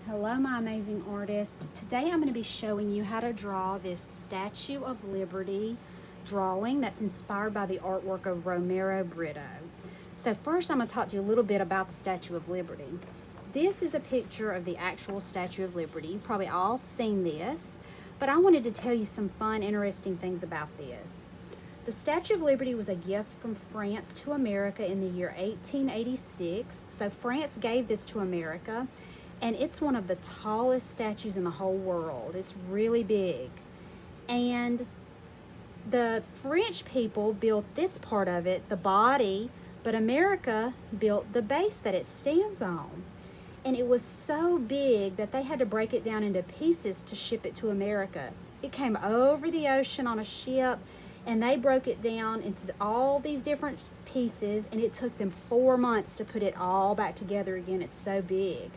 Hello, my amazing artist. Today I'm going to be showing you how to draw this Statue of Liberty drawing that's inspired by the artwork of Romero Britto. So first I'm going to talk to you a little bit about the Statue of Liberty. This is a picture of the actual Statue of Liberty. You've probably all seen this, but I wanted to tell you some fun, interesting things about this. The Statue of Liberty was a gift from France to America in the year 1886. So France gave this to America, and it's one of the tallest statues in the whole world. It's really big. And the French people built this part of it, the body, but America built the base that it stands on. And it was so big that they had to break it down into pieces to ship it to America. It came over the ocean on a ship, and they broke it down into all these different pieces, and it took them 4 months to put it all back together again. It's so big.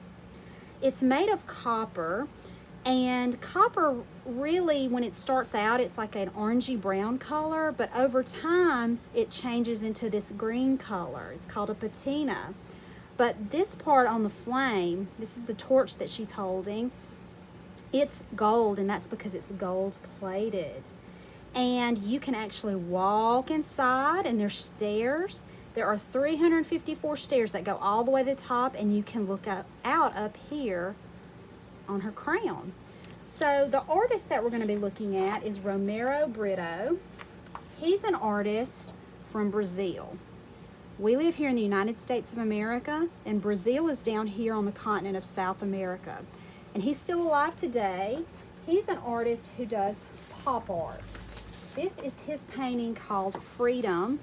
It's made of copper, and copper really, when it starts out, it's like an orangey brown color, but over time it changes into this green color. It's called a patina. But this part on the flame, this is the torch that she's holding, it's gold, and that's because it's gold plated. And you can actually walk inside, and there's stairs. There are 354 stairs that go all the way to the top, and you can look out up here on her crown. So the artist that we're going to be looking at is Romero Britto. He's an artist from Brazil. We live here in the United States of America, and Brazil is down here on the continent of South America. And he's still alive today. He's an artist who does pop art. This is his painting called Freedom,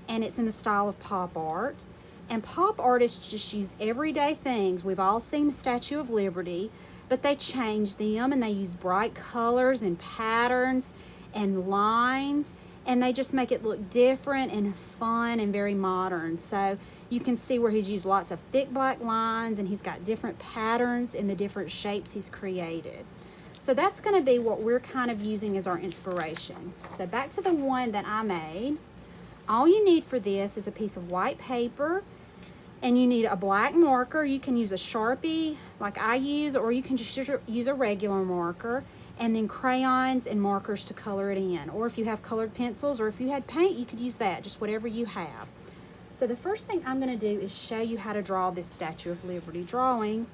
and it's in the style of pop art. And pop artists just use everyday things. We've all seen the Statue of Liberty, but they change them, and they use bright colors and patterns and lines, and they just make it look different and fun and very modern. So you can see where he's used lots of thick black lines, and he's got different patterns in the different shapes he's created. So that's going to be what we're kind of using as our inspiration. So back to the one that I made. All you need for this is a piece of white paper, and you need a black marker. You can use a Sharpie like I use, or you can just use a regular marker, and then crayons and markers to color it in. Or if you have colored pencils, or if you had paint, you could use that, just whatever you have. So the first thing I'm going to do is show you how to draw this Statue of Liberty drawing.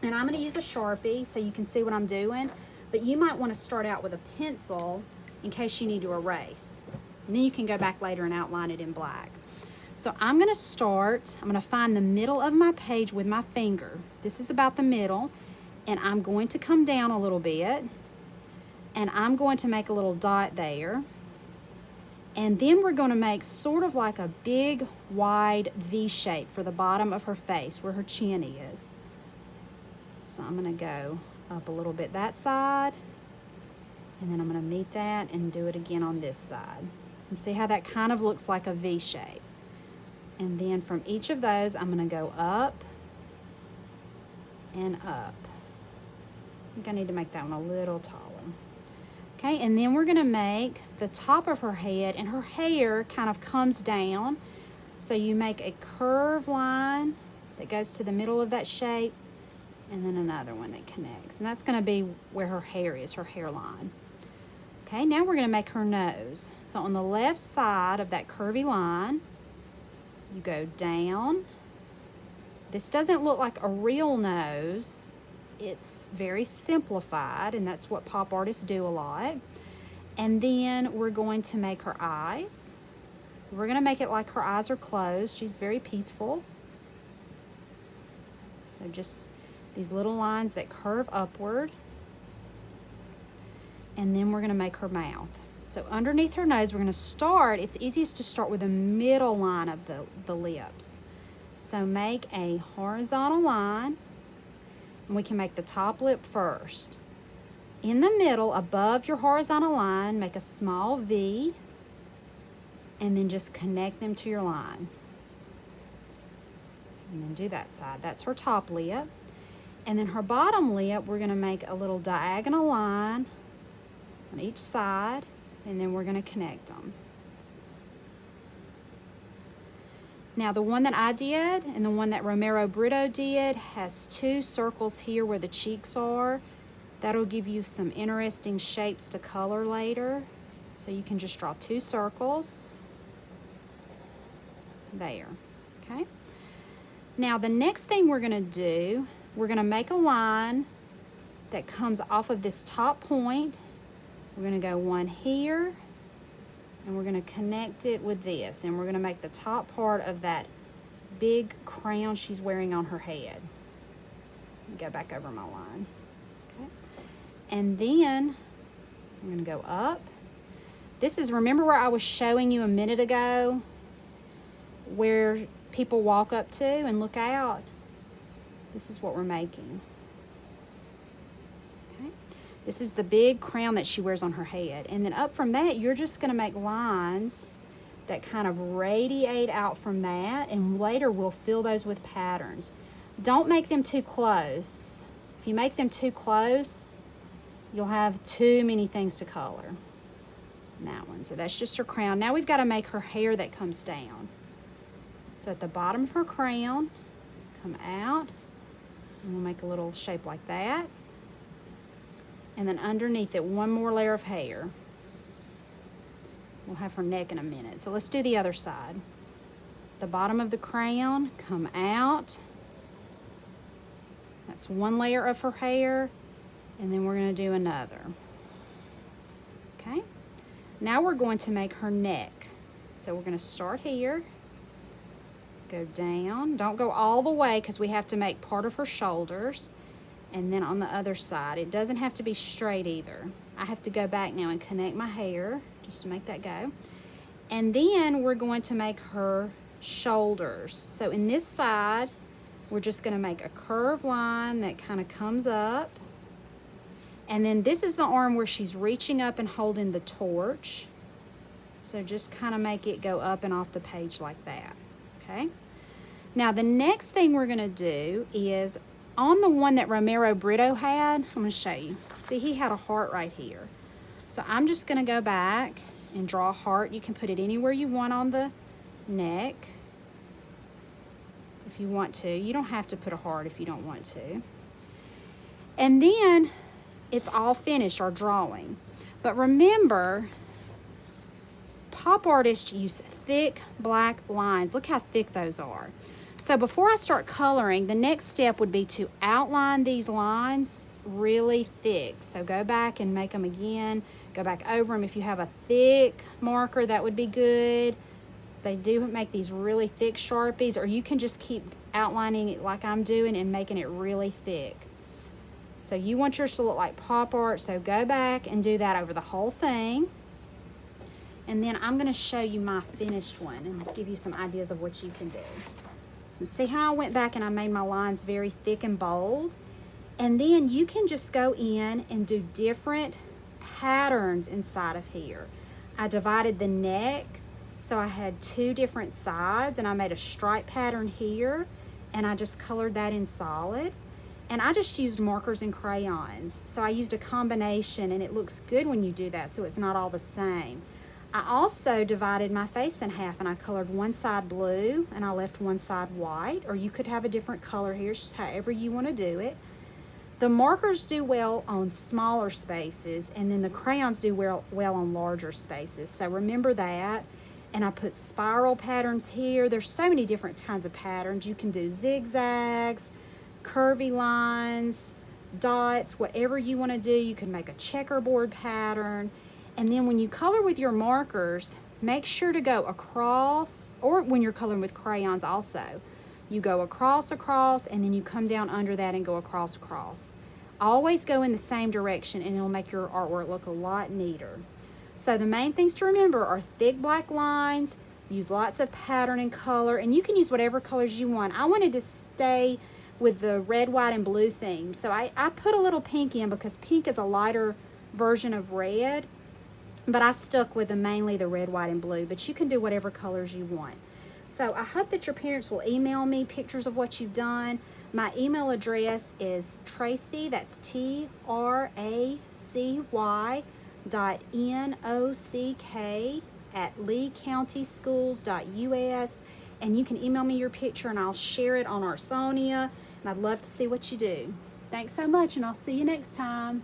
And I'm going to use a Sharpie so you can see what I'm doing, but you might want to start out with a pencil in case you need to erase. And then you can go back later and outline it in black. So I'm going to find the middle of my page with my finger. This is about the middle, and I'm going to come down a little bit, and I'm going to make a little dot there. And then we're going to make sort of like a big, wide V shape for the bottom of her face where her chin is. So I'm going to go up a little bit that side, and then I'm going to meet that and do it again on this side. And see how that kind of looks like a V shape. And then from each of those, I'm going to go up and up. I think I need to make that one a little taller. Okay, and then we're going to make the top of her head, and her hair kind of comes down. So you make a curved line that goes to the middle of that shape, and then another one that connects. And that's going to be where her hair is, her hairline. Okay, now we're going to make her nose. So on the left side of that curvy line, you go down. This doesn't look like a real nose. It's very simplified, and that's what pop artists do a lot. And then we're going to make her eyes. We're going to make it like her eyes are closed. She's very peaceful. So just these little lines that curve upward. And then we're going to make her mouth. So underneath her nose, we're going to start, it's easiest to start with the middle line of the lips. So make a horizontal line, and we can make the top lip first. In the middle, above your horizontal line, make a small V, and then just connect them to your line. And then do that side. That's her top lip. And then her bottom lip, we're going to make a little diagonal line on each side, and then we're going to connect them. Now the one that I did and the one that Romero Britto did has 2 circles here where the cheeks are. That'll give you some interesting shapes to color later. So you can just draw 2 circles there, okay? Now the next thing we're gonna do, we're gonna make a line that comes off of this top point. We're gonna go one here, and we're gonna connect it with this, and we're gonna make the top part of that big crown she's wearing on her head. Go back over my line, okay? And then I'm gonna go up. This is, remember where I was showing you a minute ago where people walk up to and look out? This is what we're making. Okay. This is the big crown that she wears on her head. And then up from that, you're just gonna make lines that kind of radiate out from that, and later we'll fill those with patterns. Don't make them too close. If you make them too close, you'll have too many things to color. And that one, so that's just her crown. Now we've got to make her hair that comes down. So at the bottom of her crown, come out, and we'll make a little shape like that. And then underneath it, one more layer of hair. We'll have her neck in a minute. So let's do the other side. The bottom of the crown, come out. That's one layer of her hair, and then we're going to do another. Okay? Now we're going to make her neck. So we're going to start here, go down. Don't go all the way because we have to make part of her shoulders. And then on the other side, it doesn't have to be straight either. I have to go back now and connect my hair just to make that go. And then we're going to make her shoulders. So in this side, we're just going to make a curved line that kind of comes up. And then this is the arm where she's reaching up and holding the torch. So just kind of make it go up and off the page like that, okay? Now the next thing we're gonna do is, on the one that Romero Britto had, I'm gonna show you. See, he had a heart right here. So I'm just gonna go back and draw a heart. You can put it anywhere you want on the neck if you want to. You don't have to put a heart if you don't want to. And then it's all finished, our drawing. But remember, pop artists use thick black lines. Look how thick those are. So before I start coloring, the next step would be to outline these lines really thick. So go back and make them again. Go back over them. If you have a thick marker, that would be good. So they do make these really thick Sharpies, or you can just keep outlining it like I'm doing and making it really thick. So you want yours to look like pop art, so go back and do that over the whole thing. And then I'm gonna show you my finished one and give you some ideas of what you can do. So see how I went back and I made my lines very thick and bold? And then you can just go in and do different patterns inside of here. I divided the neck, so I had 2 different sides, and I made a stripe pattern here, and I just colored that in solid. And I just used markers and crayons. So I used a combination, and it looks good when you do that, so it's not all the same. I also divided my face in half, and I colored one side blue and I left one side white, or you could have a different color here. It's just however you want to do it. The markers do well on smaller spaces, and then the crayons do well on larger spaces. So remember that. And I put spiral patterns here. There's so many different kinds of patterns. You can do zigzags, curvy lines, dots, whatever you want to do. You can make a checkerboard pattern. And then when you color with your markers, make sure to go across, or when you're coloring with crayons also, you go across, and then you come down under that and go across. Always go in the same direction, and it'll make your artwork look a lot neater. So the main things to remember are thick black lines, use lots of pattern and color, and you can use whatever colors you want. I wanted to stay with the red, white, and blue theme. So I put a little pink in because pink is a lighter version of red, but I stuck with mainly the red, white, and blue, but you can do whatever colors you want. So I hope that your parents will email me pictures of what you've done. My email address is Tracy, that's TRACY.NOCK @leecountyschools.us, and you can email me your picture and I'll share it on our Sonia, and I'd love to see what you do. Thanks so much, and I'll see you next time.